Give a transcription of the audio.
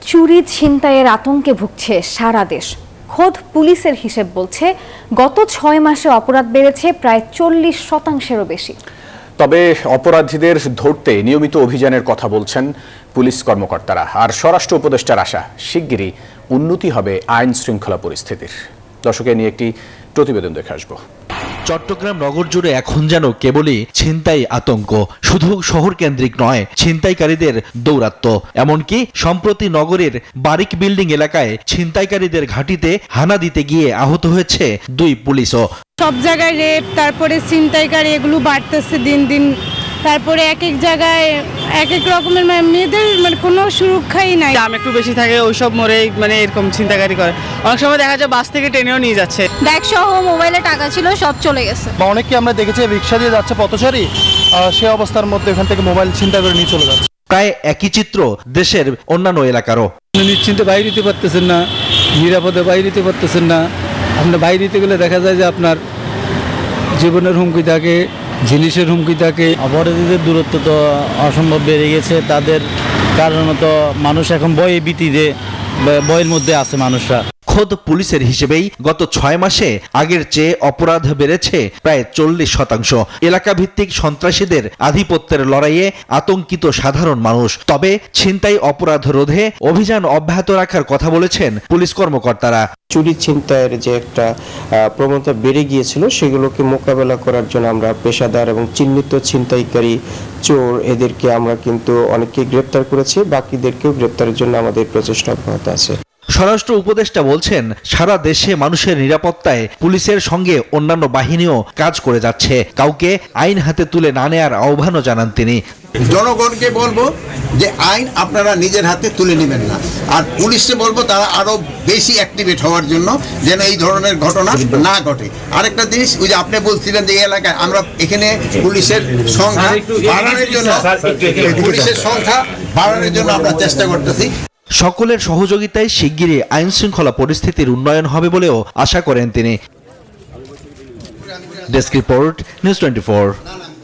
চুরি ছিনতাইয়ের আতঙ্কে ভুগছে সারা দেশ। খোদ পুলিশের হিসেব বলছে গত 6 মাসে অপরাধ বেড়েছে প্রায় 40%-এরও বেশি। তবে অপরাধীদের ধরতে নিয়মিত অভিযানের কথা বলছেন পুলিশ কর্মকর্তারা। আর স্বরাষ্ট্র উপদেষ্টার আশা, শিগগিরই উন্নতি হবে আইন শৃঙ্খলা পরিস্থিতির। দর্শকে নিয়ে একটি প্রতিবেদন দেখে আসবো। চট্টগ্রাম নগর জুড়ে এখন যেন কেবলই ছিনতাই আতঙ্ক। শুধু শহর কেন্দ্রিক নয়, ছিনতাইকারীদের দৌরাত্ম্য। এমনকি সম্প্রতি নগরের বারিক বিল্ডিং এলাকায় ছিনতাইকারীদের ঘাঁটিতে হানা দিতে গিয়ে আহত হয়েছে 2 পুলিশও। সব জায়গায় রেপ, তারপরে ছিনতাইকারী এগুলো বাড়তেছে দিন দিন। তারপরে এক এক জায়গায় এক এক রকমের মেয়েদের কোনো সুরক্ষাই নাই। দাম একটু বেশি থাকে, ওইসব মোড়ে এরকম ছিনতাইকারী করে। অনেক সময় দেখা যায় বাস থেকে টেনেও নিয়ে যাচ্ছে। ব্যাগ সহ মোবাইলে টাকা ছিল, সব চলে গেছে। অনেককে আমরা দেখেছি রিক্সা দিয়ে যাচ্ছে পথচারী, সে অবস্থার মধ্যে এখান থেকে মোবাইল ছিনতাই করে নিয়ে চলে যাচ্ছে। প্রায় একই চিত্র দেশের অন্যান্য এলাকারও। নিশ্চিন্তে বাইরে দিতে পারতেছেন না, নিরাপদে বাইরে দিতে পারতেছেন না। আপনি বাইরে দিতে গেলে দেখা যায় যে আপনার জীবনের হুমকি থাকে, জিনিসের হুমকি থাকে। অপরাধীদের দূরত্ব তো অসম্ভব বেড়ে গেছে। তাদের কারণে তো মানুষ এখন ভয়ের মধ্যে আছে মানুষরা। খোদ পুলিশের হিসেবেই গত 6 মাসে আগের চেয়ে অপরাধ বেড়েছে প্রায় 40%। এলাকা ভিত্তিক সন্ত্রাসীদের আধিপত্যের লড়াইয়ে আতঙ্কিত সাধারণ মানুষ। তবে ছিনতাই অপরাধ রোধে অভিযান অব্যাহত রাখার কথা বলেছেন পুলিশ কর্মকর্তারা। চুরি ছিনতাইয়ের যে একটা প্রবণতা বেড়ে গিয়েছিল, সেগুলোকে মোকাবেলা করার জন্য আমরা পেশাদার এবং চিহ্নিত ছিনতাইকারী, চোর, এদেরকে আমরা কিন্তু অনেককে গ্রেপ্তার করেছি। বাকিদেরকেও গ্রেপ্তারের জন্য আমাদের প্রচেষ্টা অব্যাহত আছে। স্বরাষ্ট্র উপদেষ্টা বলছেন, সারা দেশে মানুষের নিরাপত্তায় পুলিশের সঙ্গে অন্যান্য বাহিনীও কাজ করে যাচ্ছে। কাউকে আইন হাতে তুলে না নেওয়ার আহ্বানও জানান তিনি। জনগণকে বলবো যে আইন আপনারা নিজের হাতে তুলে নেবেন না, আর পুলিশকে বলবো তারা আরো বেশি অ্যাক্টিভেট হওয়ার জন্য, যেন এই ধরনের ঘটনা না ঘটে। আরেকটা জিনিস, ওই যে আপনি বলছিলেন যে এই এলাকায় আমরা এখানে পুলিশের সংখ্যা বাড়ানোর জন্য আমরা চেষ্টা করতেছি। সকলের সহযোগিতায় শিগগিরই আইন শৃঙ্খলা পরিস্থিতির উন্নয়ন হবে বলেও আশা করেন তিনি। Desk report, news 24।